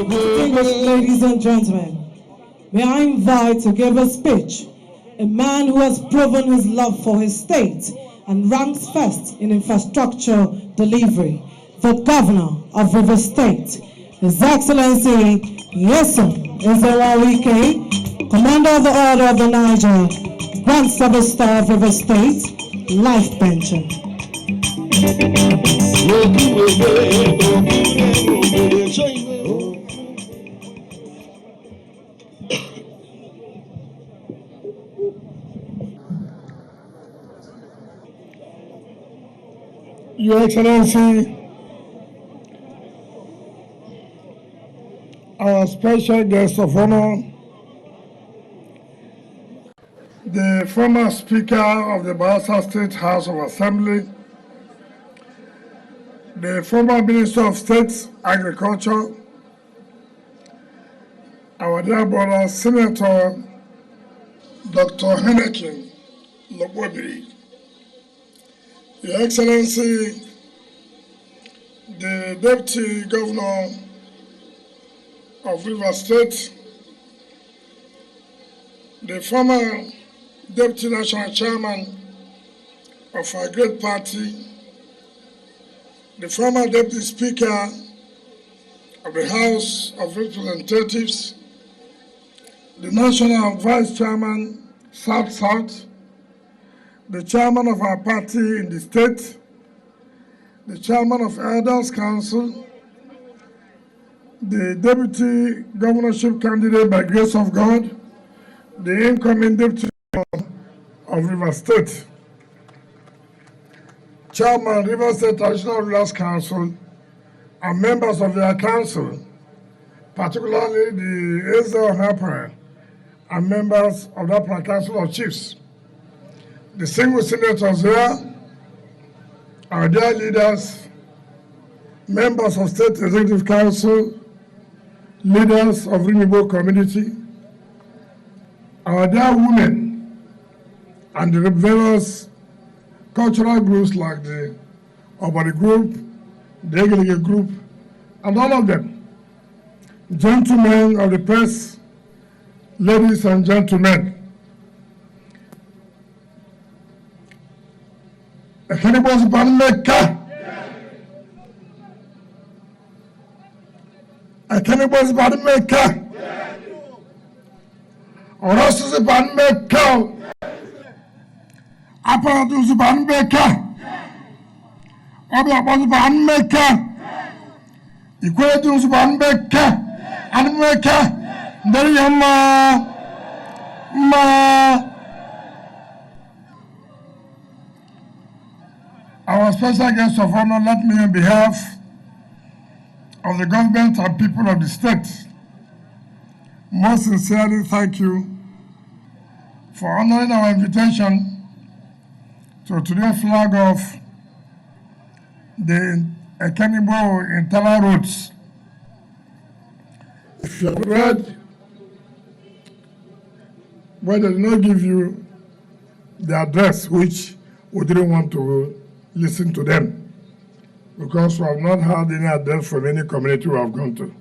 Distinguished ladies and gentlemen, may I invite to give a speech a man who has proven his love for his state and ranks first in infrastructure delivery, the Governor of Rivers State, His Excellency Nyesom Wike, Commander of the Order of the Niger, Grand Service Star of Rivers State, Life Pension. Your Excellency, our special guest of honor, the former Speaker of the Bayelsa State House of Assembly, the former Minister of State Agriculture, our dear brother, Senator Dr. Heineken Lokpobiri, Your Excellency, the Deputy Governor of Rivers State, the former Deputy National Chairman of our great party, the former Deputy Speaker of the House of Representatives, the National Vice Chairman, South-South, the Chairman of our party in the state, the Chairman of Elders Council, the Deputy Governorship candidate by grace of God, the incoming Deputy Governor of Rivers State, Chairman, Rivers State Traditional Rulers Council, and members of their council, particularly the Azel Harper and members of the Upper Council of Chiefs, the single senators here, our dear leaders, members of State Executive Council, leaders of Renewable Community, our dear women, and the various cultural groups like the Obari Group, the Egelige Group, and all of them, gentlemen of the press, ladies and gentlemen, Ekenibos Banmeka. Ekenibos Banmeka. Orosus Banmeka. Apparatus Banmeka. Obiabos Banmeka. Equatus Banmeka. Anmeka. Dariama. Our special guest of honor, let me on behalf of the government and people of the state most sincerely thank you for honoring our invitation to today's flag off the Ekenibo internal roads. If you have read, well, they did not give you the address, which we didn't want to listen to them, because we have not had any address from any community we have gone to.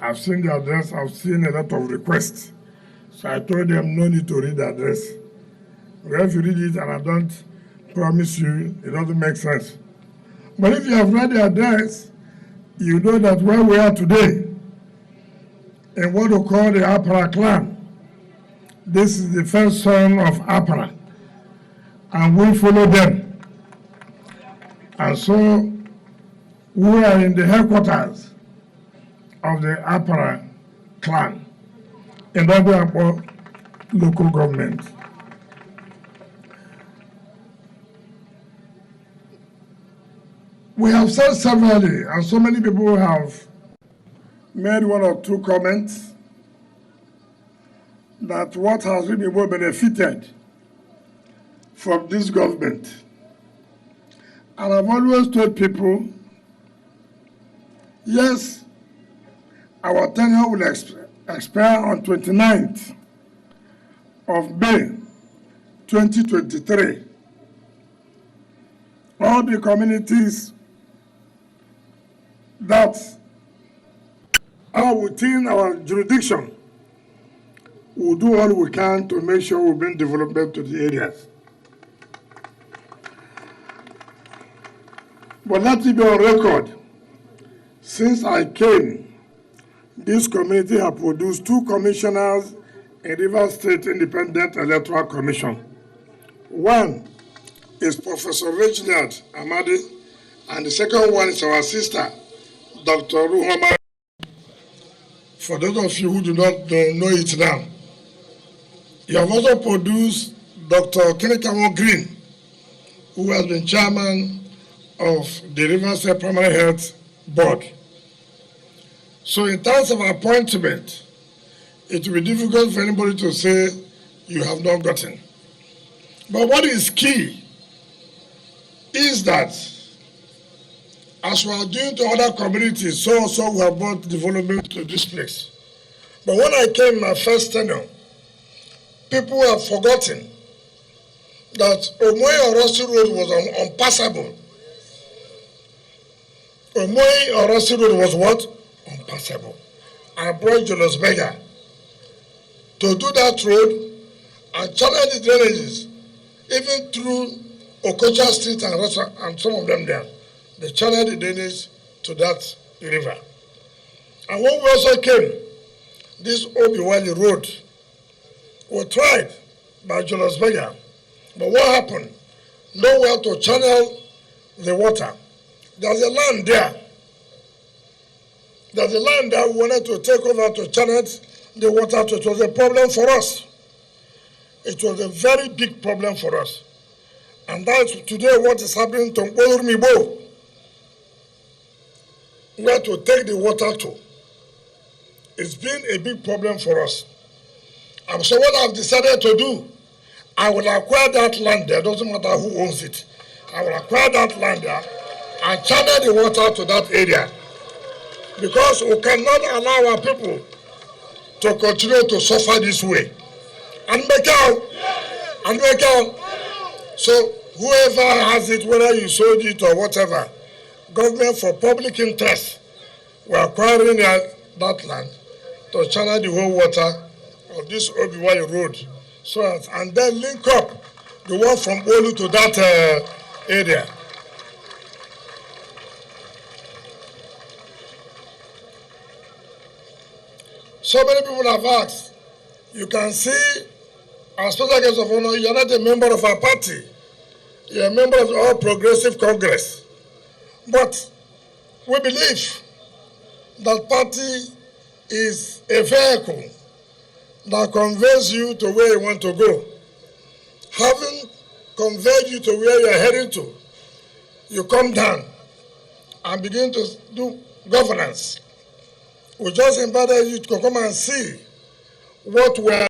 I've seen the address, I've seen a lot of requests. So I told them no need to read the address. Well, if you read it and I don't promise you, it doesn't make sense. But if you have read the address, you know that where we are today, in what we call the Apara clan, this is the first son of Apara, and we follow them. And so we are in the headquarters of the Apara clan in the local government. We have said severally, and so many people have made one or two comments, that what has really benefited from this government. And I've always told people, yes, our tenure will expire on 29th of May, 2023. All the communities that are within our jurisdiction, we'll do all we can to make sure we bring development to the areas. But let it be on record. Since I came, this community has produced 2 commissioners in Rivers State Independent Electoral Commission. One is Professor Reginald Amadi, and the second one is our sister, Dr. Ruhama. For those of you who do not know it now, you have also produced Dr. Kenekamo Green, who has been chairman of the Rivers State Primary Health Board. So in terms of appointment, it will be difficult for anybody to say you have not gotten. But what is key is that as we are doing to other communities, so also we have brought development to this place. But when I came in my first tenure, people have forgotten that Omoyi-Orosi Road was unpassable. Omoyi-Orosi Road was what? Unpassable. I brought Julius Berger to do that road and channel the drainages, even through Okocha Street and some of them there. They channeled the drainage to that river. And when we also came, this Obiwali Road was tried by Julius Berger. But what happened? Nowhere to channel the water. There's a land there. There's a land that we wanted to take over to channel the water to. It was a problem for us. It was a very big problem for us. And that's today what is happening to Olurmibo, where to take the water to. It's been a big problem for us. And so what I've decided to do, I will acquire that land there. Doesn't matter who owns it. I will acquire that land there and channel the water to that area. Because we cannot allow our people to continue to suffer this way. And make out. So whoever has it, whether you sold it or whatever, government for public interest, we're acquiring that land to channel the whole water of this Obiwali Road. So and then link up the one from Olu to that area. So many people have asked. You can see our special guest of honor, you're not a member of our party. You're a member of the All Progressive Congress. But we believe that party is a vehicle that conveys you to where you want to go. Having conveyed you to where you're heading to, you come down and begin to do governance. We just invited you to come and see what we're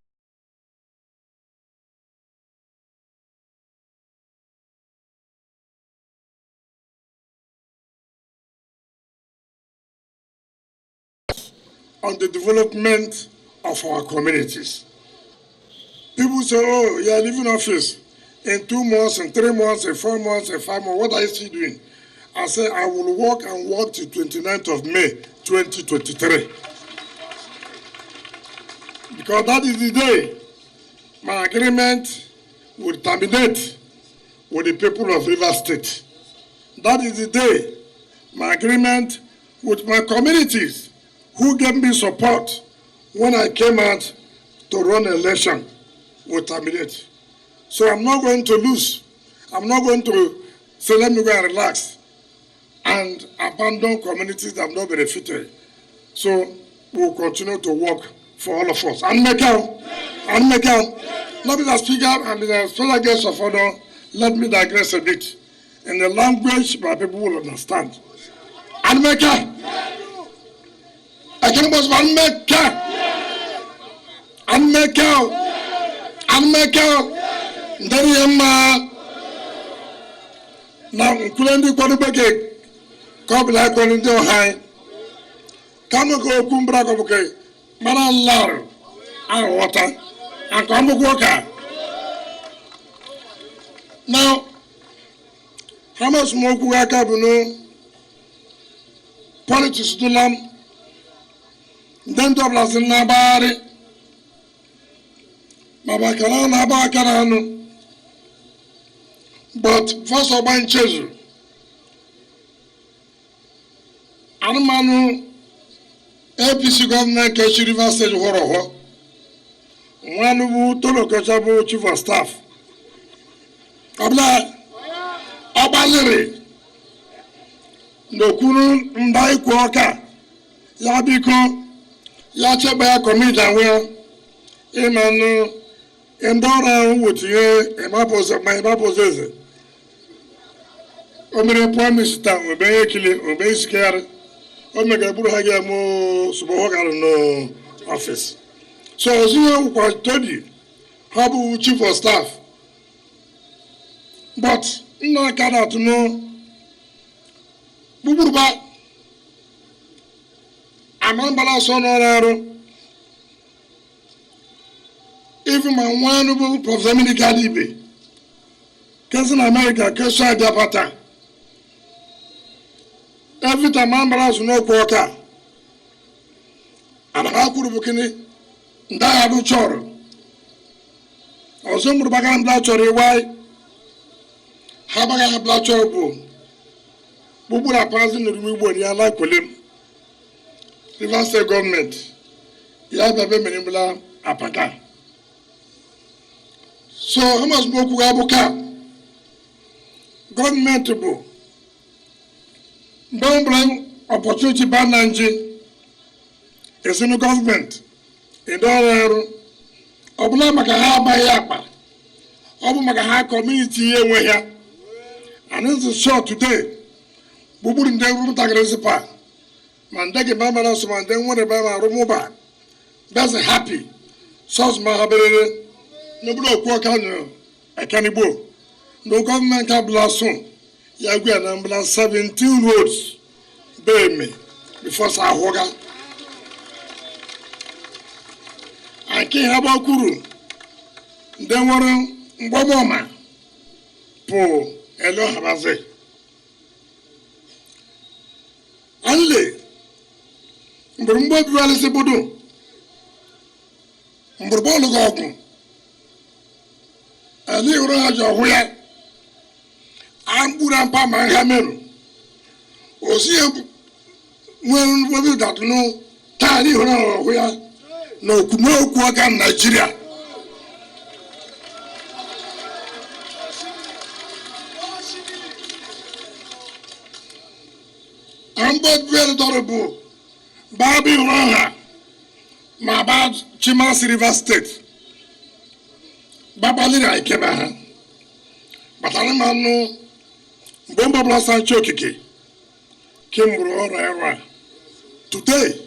on the development of our communities. People say, oh, you're leaving office in 2 months, in 3 months, in 4 months, in 5 months. What are you still doing? I say, I will work and work till 29th of May, 2023. Because that is the day my agreement will terminate with the people of Rivers State. That is the day my agreement with my communities who gave me support when I came out to run an election will terminate. So I'm not going to lose. I'm not going to say, let me go and relax and abandon communities that have not benefited. So we'll continue to work for all of us. And make out. Let me the speaker and the special guest of honor, let me digress a bit in the language my people will understand. And make out. I can almost make out. And make out. Now, Kulendi Kwanubeke, Kobla Kwanundo High, Kamako Kumbra Kobuke, Manalar, and water, and Kamukoka. Now, how much more Kuaka Bunu, politics to Lam, then double in Nabari Mabakana Nabakarano. But first of all, treasury. Anumanu APC government Keshi River State Horoho. One who told the chief of staff. Abalere. No kunu mbai kuoka. Ya biko. Ya cheba commit and well. Emanu. Endora wuti emapose. Omere promise ta obeye kile obeye scare. Omega buru haja mo subohoga no office. So as you told you, how chief of staff. But no cannot know Buburba Amambala Sonoro. Even my one Professor Minikadibe, Cousin America, Kesha Dapata. Every time Ambalas no quarter. And how could Bukini? Ndaya choro. Also Murbagan Blachori, why? Habaga Blachoro. Bubura passing the Rubu, ya like William. River State government. Ya Babe Menibula Apaka. So how much Boku Abuka? Government to go. Don't blame opportunity Bananji. It's in the government. In the Obula Makaha Bayapa, Obu Makaha community here, and this is short today. Bubu in the room Tagresipa, Mandaki Bamaras, and then one about Romoba. That's happy. South Mahabere, no blow Quakano, a cannibal. No government can blast soon. Yaguan and blast 17 roads. Bury me before Sahoga. I can't have a kuru. Then one Mbomoma. Po Elo Habaze. Only Mbumbo Dualisi Budu. Mbrbolo Goku. Ali Uraja Huya. Amburampa Mangamelu. Osia when we that know Tani Huya. No Kuaka Nigeria. I'm both very adorable. Babi Rana, my bad Chimas River State. Babalina Ikeba. But I don't know Bomba Blasan Chokiki. Kimbro Era. Today.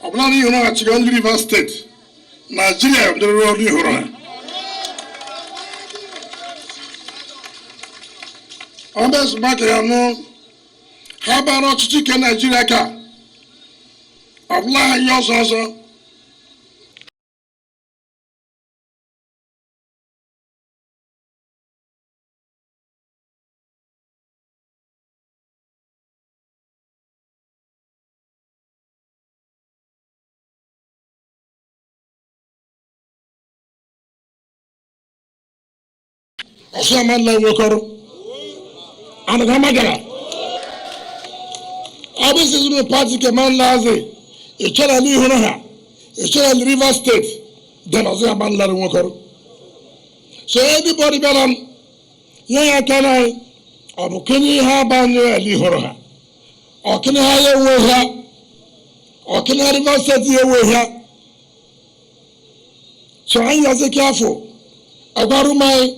Oblani Yuna Chigan River State, Nigeria, the road Yura. On this matter, no, how about chicken Nigeria? Oblani yours also. Also, man like Wokoro and Ramagara. Obviously, the party came on Lazi, a child Lihunaha, a child River State, then also a man like Wokoro. So, everybody better, yeah, can I, or can you have a Lihora, or can I hire away here, or can I River State away here? So, I was careful. I got my.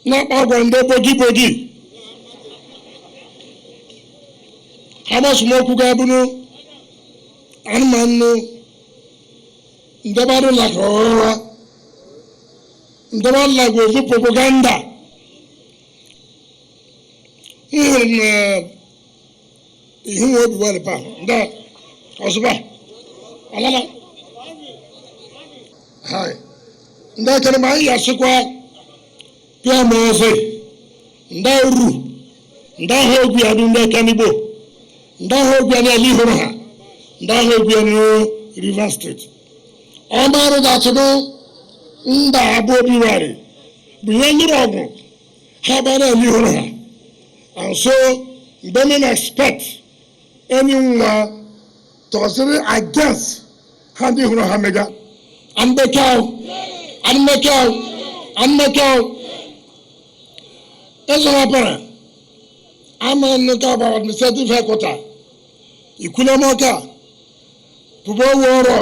Not Bagwando Bogi. How much more Kugabuno? Anmano Ndabado like Aurora Ndabado like with propaganda. Who would be well upon that? Osba Alala. Hi. That can be Yasukwa. Pia Mose, Ndauru, Ndahobi Adunda Canibo, Ndahobi and Lihora, Ndaho River State. Omaro Dachino, Nda Abobiwari, Buyendu Habana Lihora. And so, don't expect anyone to say against Handi Hura Hamega. And the cow, and the cow, and the cow. That's what happened. I'm on the cow about administrative headquarters. Ikulemoka, Pubo Woro,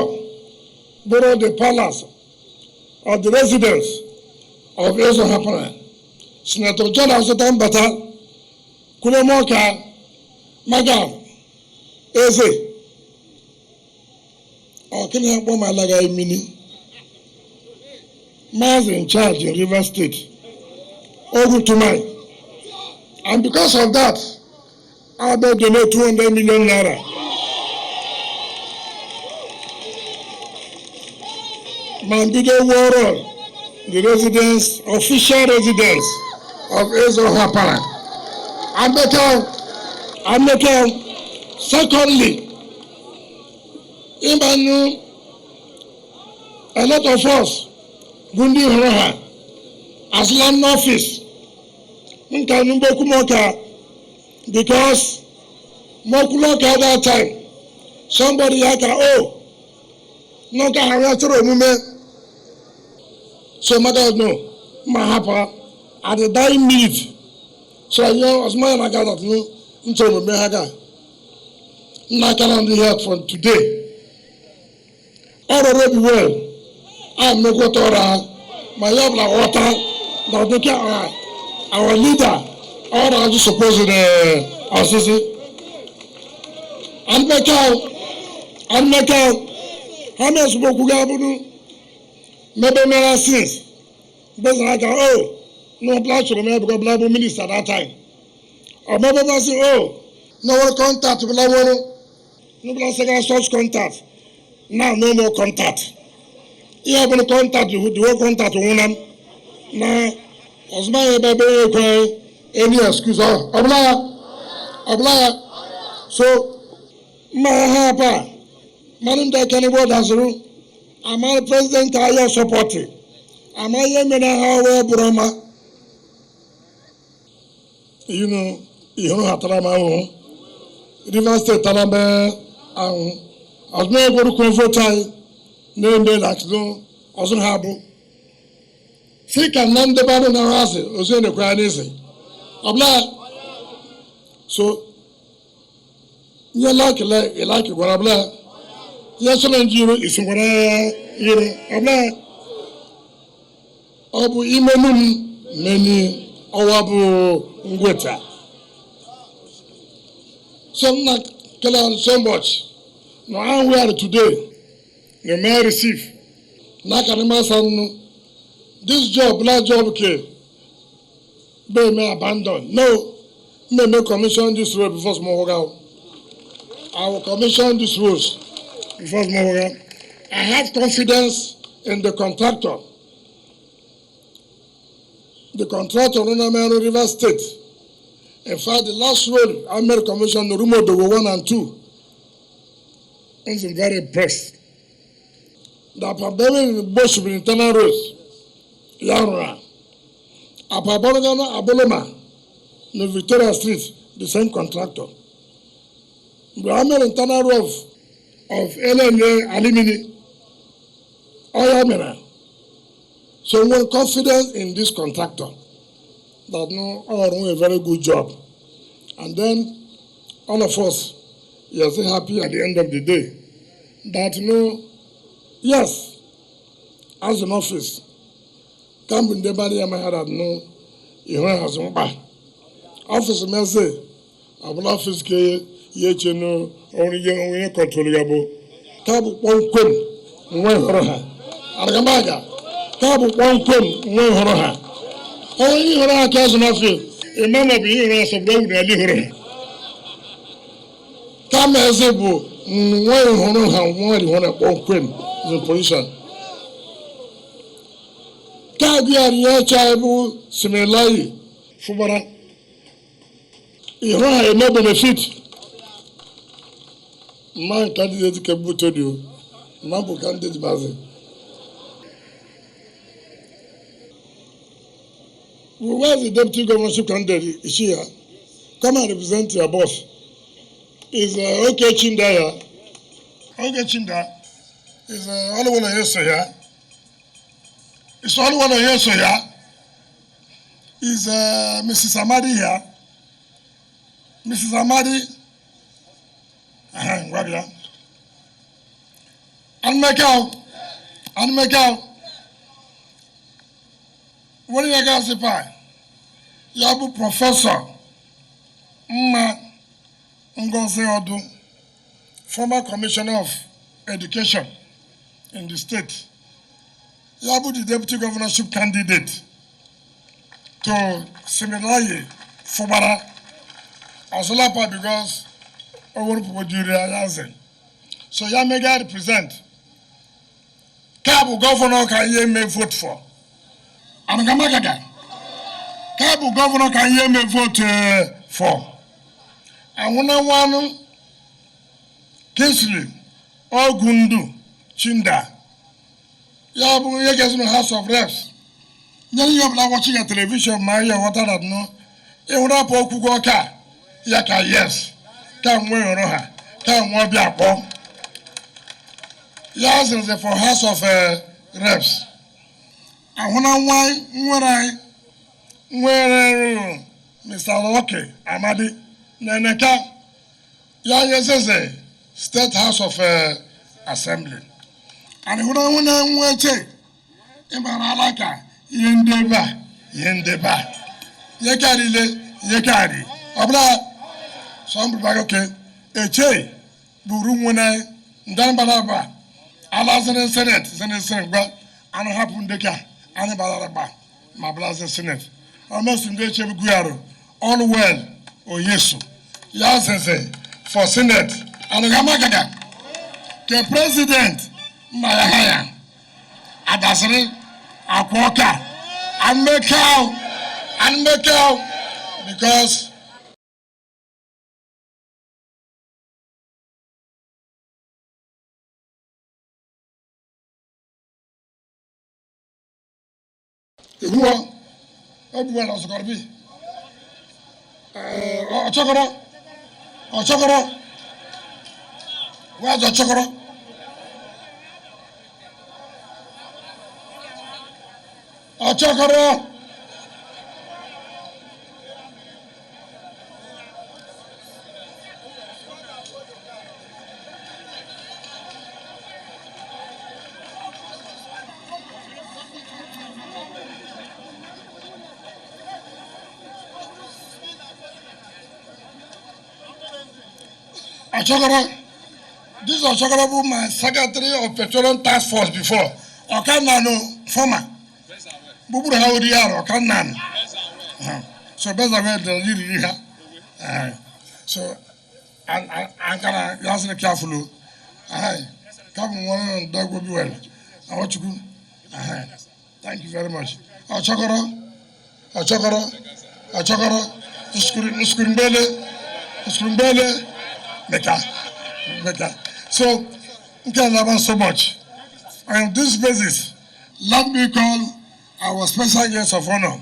borrow the palace of the residence of Eso Hapana. Senator John Asotan Bata, Kulemoka, Magam, Eze. Or can you have one Malaga Mini? Mars in charge in River State. Over to mine. And because of that, I will donate 200 million naira. Mandido Woro, the residence, official residence of Ezo Hapara. And the town. Secondly, Imanu, a lot of us, Gundi Horoha, as land office, because Mokuloka at that time, somebody had no mume. So mother no, Mahapa at the dying minute. So I know as my got that no into Mehaga. Nakan on the head from today. All already well. I'm no water, my love like water, now they can our leader, all are just supposed to our sister. And make out, how much work we have to do? Maybe many since. But I no black to remember because black minister at that time. Or maybe I say, no one contact with no black second source contact. Now no more contact. You have to contact you, the whole contact one. Now, as my baby, any excuse, Oblaya. So, my hapa, Madam Dakanibo Dazaru, am I president? Are you supporting? Am I Yemena Hawa Burama? You know Hatarama, River State Talaba, as may go to comfort time, name the Laxo, also Habu. Sick and none the battle now has it, was in the crowd easy. So, you like it, what Abla. Yes, and you is what Abla. Obu Imanum, many Owabu Ngweta. Some not kill so much. No, I'm where today. You may receive. Nakanima this job, black job, okay. They may abandon. No, they may commission this road before small. I will commission these roads before small. I have confidence in the contractor. The contractor on River State. In fact, the last road I made commission, the room of the 1 and 2. I'm very impressed. The problem in the bush with internal roads. Yara. Apaborogana Aboloma. No Victoria Street, the same contractor. The made internal road of LNA Alimini. Oyamena. So we're confident in this contractor that no doing a very good job. And then all of us are so happy at the end of the day that yes, as an office, come in the body I had no you has one by office may say Abul office ke yecheno only you controllable. Tabu one quim, one horoha. Argamaga. Tabu one quim, one horoha. Only horoha cares an office. A mamma be here as a brown and come as a book, one horoha, one quim, the position. Kagia Chaibu Simelai Fubara. You know, no benefit. Man candidate Kebutodio, Mambo candidate Bazi. Where's the deputy governorship candidate? Is she here? Come and represent your boss. Is okay Chinda here? Okay Chinda. Is only one of you here? It's only one of you here? Is Mrs. Amadi here? Mrs. Amadi? What here? And make out. What do you guys say? Yabu Professor Mma Ngozi Odu, former Commissioner of Education in the state. Yabu the deputy governorship candidate to similarly Fubara Asolapa because so Yamega represent Kabu governor can you may vote for. Anagamagaga. Kabu governor can you may vote for. And one Kinsley Ogundu Chinda. Yabu Yegas in the House of Reps. Then you are watching a television, Maria, what I don't know. Eurapo Kugoka. Yaka, yes. Come where Roha. Come what be a bomb. Yes, is for House of Reps. And when where Mr. Wike Amadi Neneka, yes, State House of Assembly. And when I went to Ibaralaka, Yendeba, Yekari, Abla, some people okay, Eche, Buru when I Danbaraba, Alazan Senate, but I don't happen to get any Balaraba, my brother Senate. Almost in the Chebuguaro, all well, or Yesu. Yasense for Senate, and Gamagaga, the President, Malahaya, Adasari, Apoka, and make out, because everyone else got to be. Ochokoro. Where's Ochokoro? Ochokoro. Ochokoro. This is Ochokoro, my secretary of Petroleum Task Force before. Okanano, former. Bubu Hauriar, Okanan. So, better way the leader. So, I'm gonna listen carefully. Come one dog will be well. I want you. Thank you very much. Ochokoro. Uskurumbele. Meka. So, thank you so much. On this basis, let me call our special guest of honor,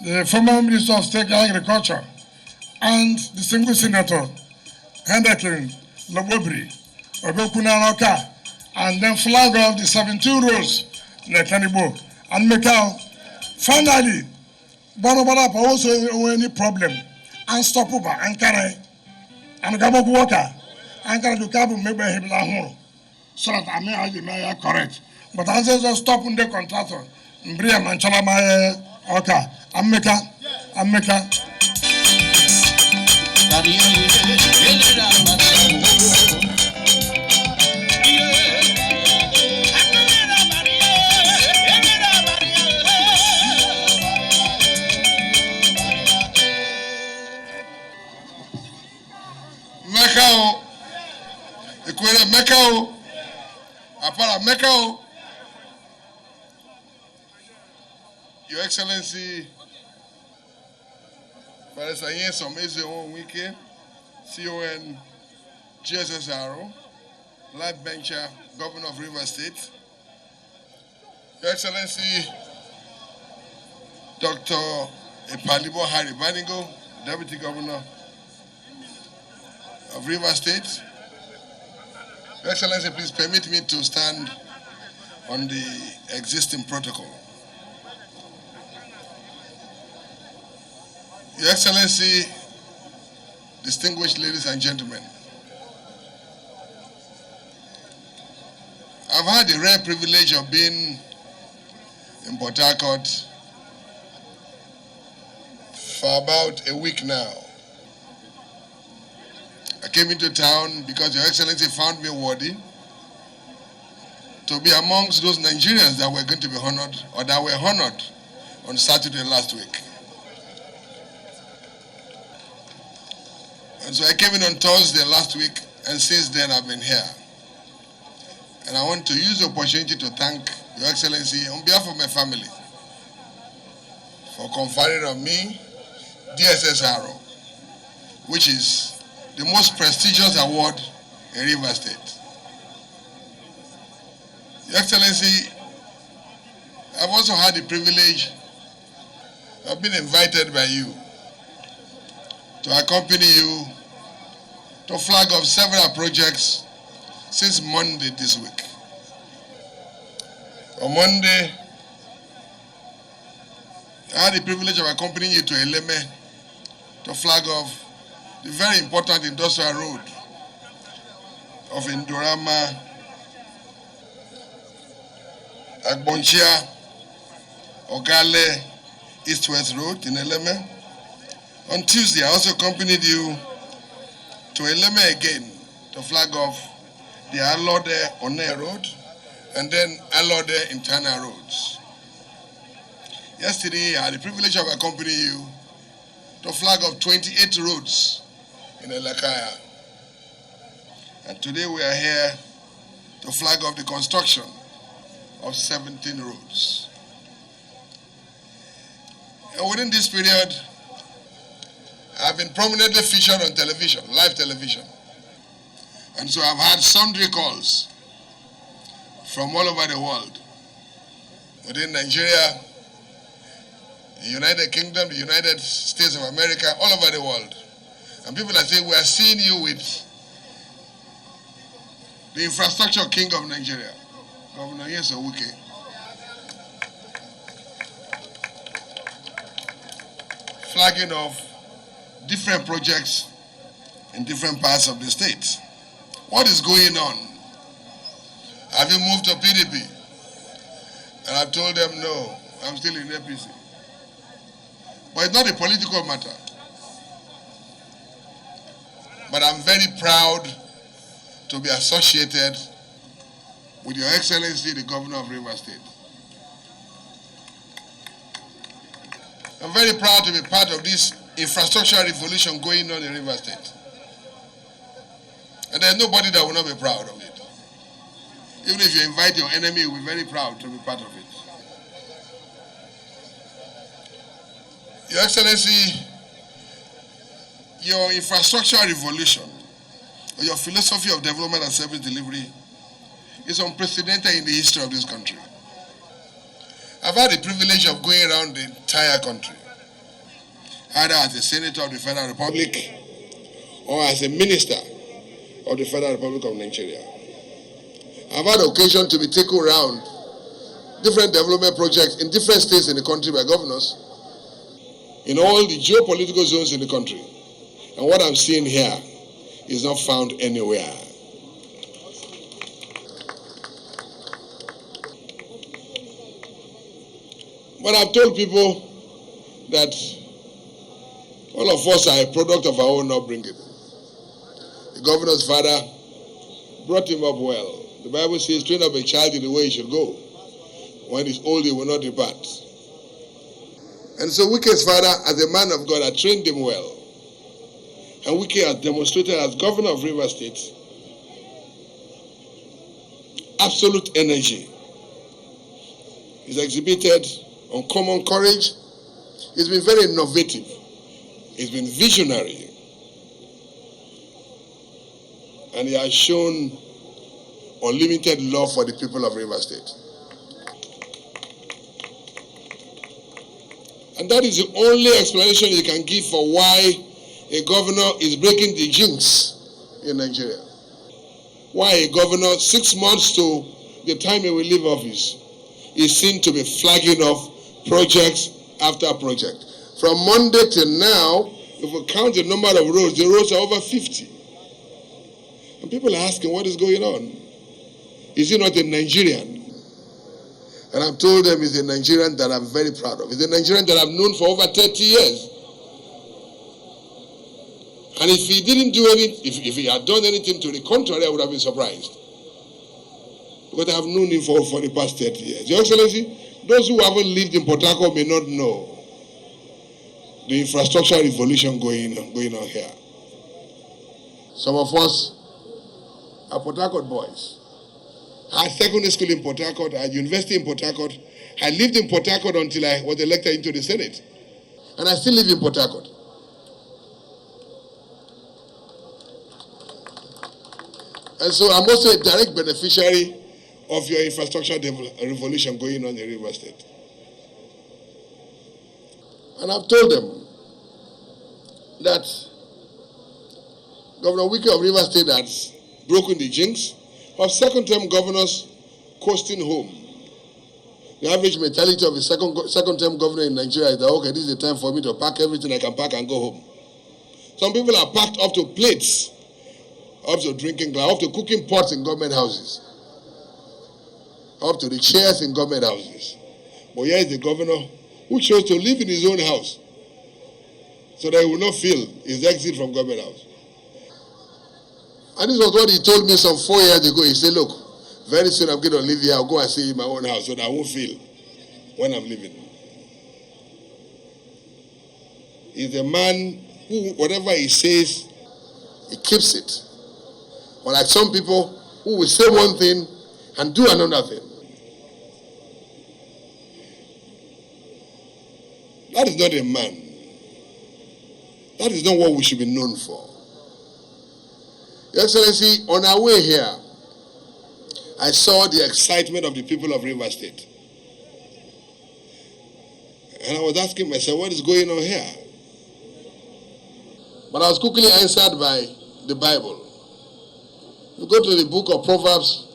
the former Minister of State Agriculture and distinguished Senator Heineken Lokpobiri, Obekunanoka, and then flag off the 17 rows in the Kanibo. And make out, finally, Banobara also any problem, unstoppable, Ankara, and Gaboku Water, Ankara to Kabu, maybe Hibla, so that I may correct. But I just stop on the contractor, Mbria Manchala Maya, Oka, Ameka. Mekao, Equator Mekao, Apara Mekao, Your Excellency, Bayelsa Nyesom Wike, CON GSSRO, Life Bencher, Governor of Rivers State, Your Excellency Dr. Epalibo Harry Banigo, Deputy Governor of Rivers State. Your Excellency, please permit me to stand on the existing protocol. Your Excellency, distinguished ladies and gentlemen, I've had the rare privilege of being in Port Harcourt for about a week now. I came into town because Your Excellency found me worthy to be amongst those Nigerians that were going to be honored, or that were honored on Saturday last week. And so I came in on Thursday last week, and since then I've been here. And I want to use the opportunity to thank Your Excellency on behalf of my family for conferring on me DSSRO, which is the most prestigious award in Rivers State. Your Excellency, I've also had the privilege of being invited by you to accompany you to flag off several projects since Monday this week. On Monday, I had the privilege of accompanying you to Eleme to flag off the very important industrial road of Indorama, Agbonchia, Ogale, East-West Road in Eleme. On Tuesday, I also accompanied you to Eleme again to flag off the Alode One Road and then Alode internal roads. Yesterday, I had the privilege of accompanying you to flag off 28 roads in Elekaya. And today we are here to flag off the construction of 17 roads. And within this period, I've been prominently featured on television, live television. And so I've had sundry calls from all over the world, within Nigeria, the United Kingdom, the United States of America, all over the world. And people are saying, we are seeing you with the infrastructure king of Nigeria, Governor Nyesom Wike. Flagging off different projects in different parts of the state. What is going on? Have you moved to PDP? And I've told them, no, I'm still in APC. But it's not a political matter. But I'm very proud to be associated with Your Excellency, the Governor of Rivers State. I'm very proud to be part of this infrastructure revolution going on in Rivers State. And there's nobody that will not be proud of it. Even if you invite your enemy, you'll be very proud to be part of it. Your Excellency, your infrastructure revolution, or your philosophy of development and service delivery is unprecedented in the history of this country. I've had the privilege of going around the entire country, either as a senator of the Federal Republic or as a minister of the Federal Republic of Nigeria. I've had occasion to be taken around different development projects in different states in the country by governors in all the geopolitical zones in the country. And what I'm seeing here is not found anywhere. But I've told people that all of us are a product of our own upbringing. The governor's father brought him up well. The Bible says, train up a child in the way he should go. When he's old, he will not depart. And so Wike's father, as a man of God, had trained him well. And Wike has demonstrated as governor of Rivers State absolute energy. He's exhibited uncommon courage. He's been very innovative. He's been visionary. and he has shown unlimited love for the people of Rivers State. And that is the only explanation you can give for why a governor is breaking the jinx in Nigeria. Why a governor, 6 months to the time he will leave office, is seen to be flagging off projects after project. From Monday till now, if we count the number of roads, the roads are over 50. And people are asking, what is going on? Is he not a Nigerian? And I've told them he's a Nigerian that I'm very proud of. He's a Nigerian that I've known for over 30 years. And if he didn't do if he had done anything to the contrary, I would have been surprised. Because I have known him for the past 30 years. Your Excellency, those who haven't lived in Port Harcourt may not know the infrastructure revolution going on here. Some of us are Port Harcourt boys. I had secondary school in Port Harcourt, I had university in Port Harcourt. I lived in Port Harcourt until I was elected into the Senate. And I still live in Port Harcourt. And so I'm also a direct beneficiary of your infrastructure revolution going on in Rivers State. And I've told them that Governor Wike of Rivers State has broken the jinx of second-term governors coasting home. The average mentality of a second-term governor in Nigeria is that, okay, this is the time for me to pack everything I can pack and go home. Some people are packed up to plates, up to drinking glass, up to cooking pots in government houses, up to the chairs in government houses. But here is the governor who chose to live in his own house so that he will not feel his exit from government house. And this was what he told me some 4 years ago. He said, look, very soon I'm going to live here. I'll go and stay in my own house so that I won't feel when I'm leaving. He's a man who, whatever he says, he keeps it. Unlike some people who will say one thing and do another thing. That is not a man. That is not what we should be known for. Your Excellency, on our way here, I saw the excitement of the people of Rivers State. And I was asking myself, what is going on here? But I was quickly answered by the Bible. We go to the book of Proverbs,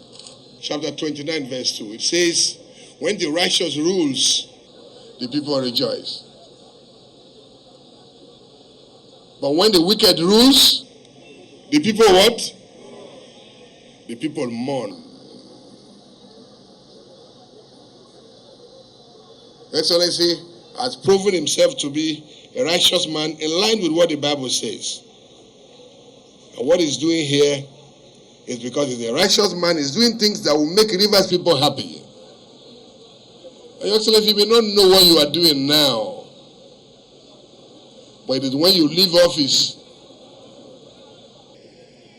chapter 29, verse 2. It says, when the righteous rules, the people rejoice. But when the wicked rules, the people what? The people mourn. Excellency has proven himself to be a righteous man in line with what the Bible says. And what he's doing here is because he's a righteous man, he's doing things that will make Rivers people happy. And Your Excellency, you may not know what you are doing now, but it is when you leave office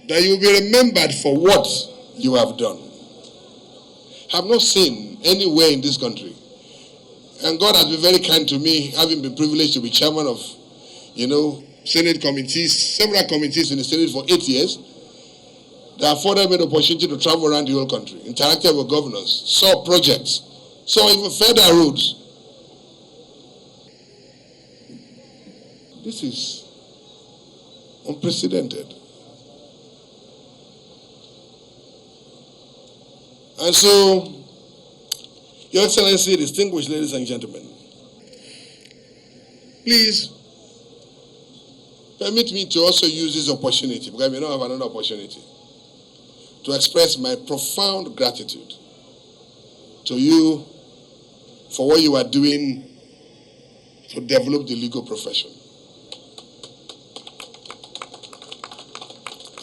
that you will be remembered for what you have done. I have not seen anywhere in this country, and God has been very kind to me, having been privileged to be chairman of, Senate committees, several committees in the Senate for 8 years, that afforded me the opportunity to travel around the whole country, interacted with governors, saw projects, saw even federal roads. This is unprecedented. And so, Your Excellency, distinguished ladies and gentlemen, please permit me to also use this opportunity, because we don't have another opportunity, to express my profound gratitude to you for what you are doing to develop the legal profession.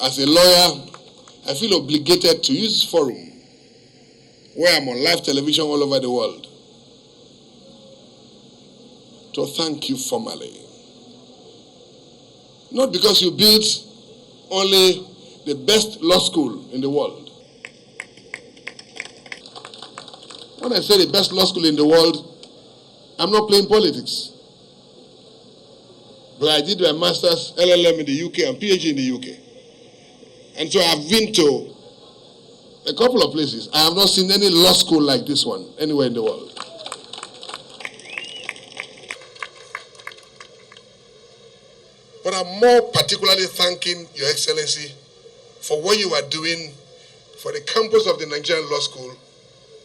As a lawyer, I feel obligated to use this forum, where I'm on live television all over the world, to thank you formally. Not because you built only the best law school in the world. When I say the best law school in the world, I'm not playing politics. But I did my master's LLM in the UK and PhD in the UK. And so I've been to a couple of places. I have not seen any law school like this one anywhere in the world. But I'm more particularly thanking Your Excellency for what you are doing for the campus of the Nigerian Law School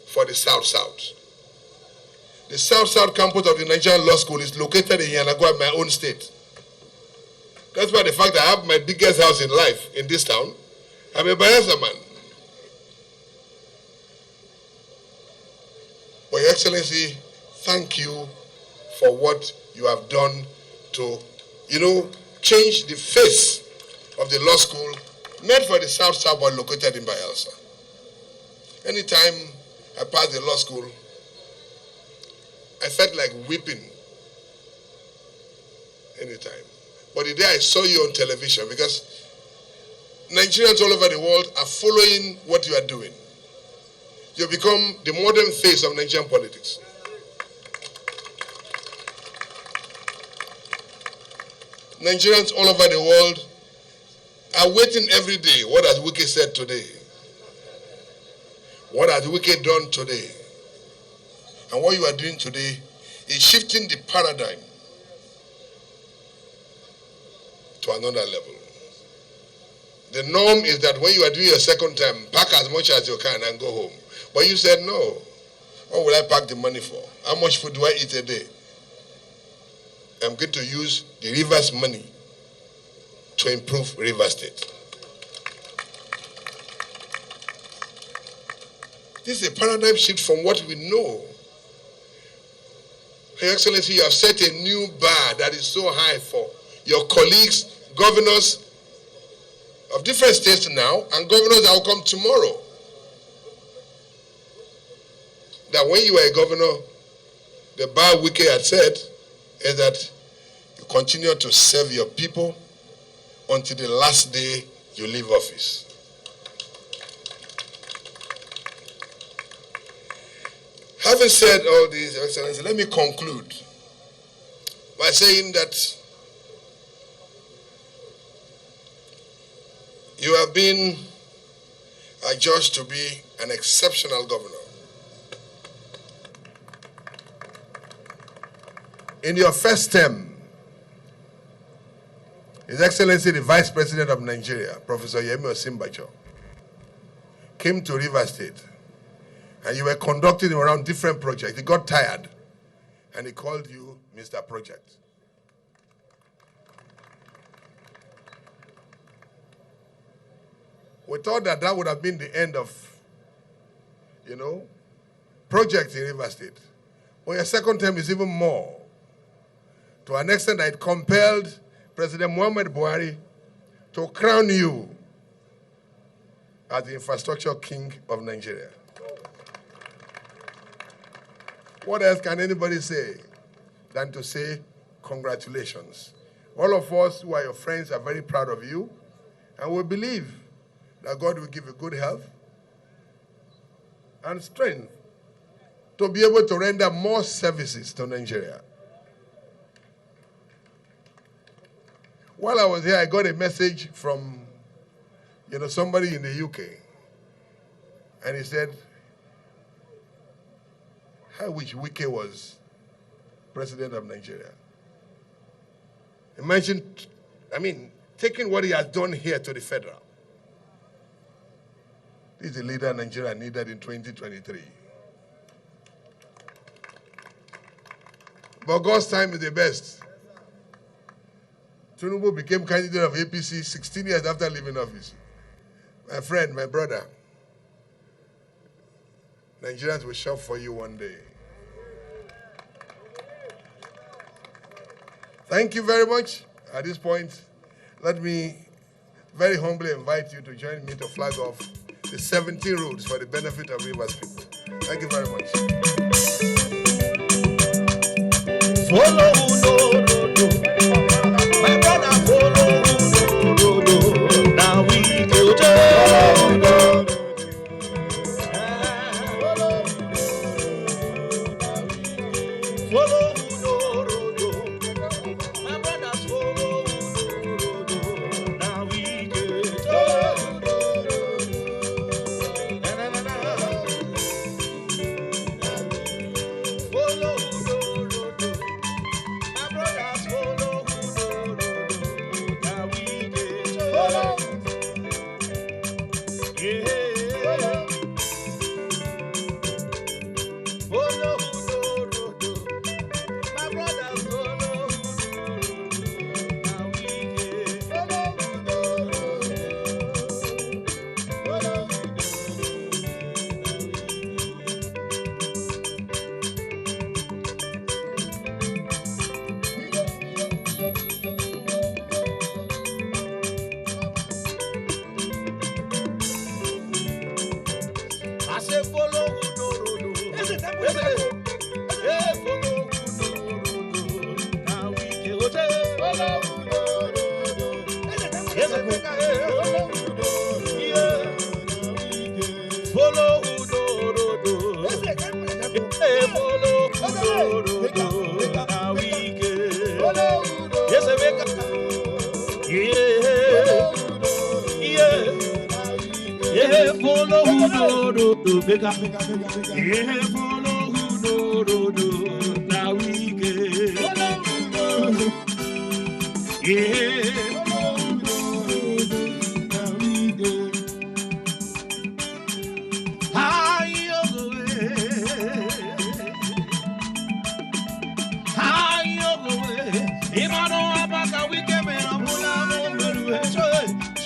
for the South-South. The South-South campus of the Nigerian Law School is located in Yanagwa, my own state. That's why the fact that I have my biggest house in life in this town, I'm a Bayelsa man. But Your Excellency, thank you for what you have done to, change the face of the law school made for the South-South but located in Bayelsa. Anytime I passed the law school, I felt like weeping. Anytime. But the day I saw you on television, because Nigerians all over the world are following what you are doing. You become the modern face of Nigerian politics. Nigerians all over the world are waiting every day. What has Wike said today? What has Wike done today? And what you are doing today is shifting the paradigm to another level. The norm is that when you are doing your second term, pack as much as you can and go home. But you said, no. What will I pack the money for? How much food do I eat a day? I'm going to use the Rivers money to improve Rivers State. This is a paradigm shift from what we know. Your Excellency, you have set a new bar that is so high for your colleagues, governors of different states now, and governors that will come tomorrow. That when you were a governor, the bar Wike had said is that you continue to serve your people until the last day you leave office. Having said all this, Your Excellency, let me conclude by saying that you have been adjudged to be an exceptional governor. In your first term, His Excellency the Vice President of Nigeria, Professor Nyesom Wike, came to Rivers State, and you were conducting him around different projects. He got tired, and he called you Mr. Project. We thought that that would have been the end of, projects in Rivers State. But your second term is even more, to an extent that it compelled President Muhammad Buhari to crown you as the infrastructure king of Nigeria. What else can anybody say than to say congratulations? All of us who are your friends are very proud of you, and we believe that God will give you good health and strength to be able to render more services to Nigeria. While I was here, I got a message from, somebody in the UK. And he said, I wish Wike was president of Nigeria. Imagine, taking what he has done here to the federal. This is the leader Nigeria needed in 2023. But God's time is the best. Tinubu became candidate of APC 16 years after leaving office. My friend, my brother, Nigerians will shop for you one day. Thank you very much. At this point, let me very humbly invite you to join me to flag off the 17 roads for the benefit of Rivers people. Thank you very much. Follow my brother, follow now we go down. Follow my brothers, follow now we go down. say follow no. Hey, follow no. Now we can go follow no. Yes, I make follow no. Hey, follow no. Now we can yes, I make yeah, follow no. Yeah, follow no. Now we can yeah.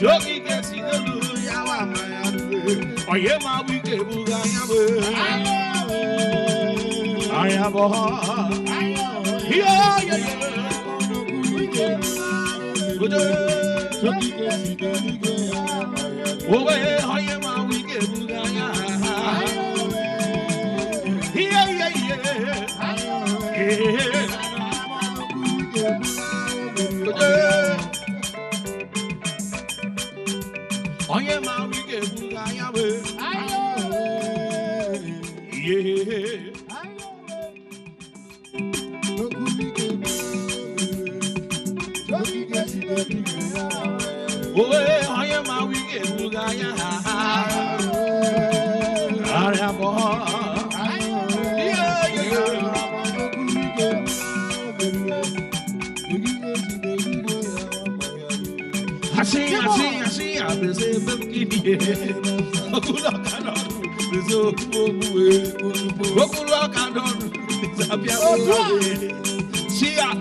Jogi gets in the Luyama. I am a wicked I am a See ya,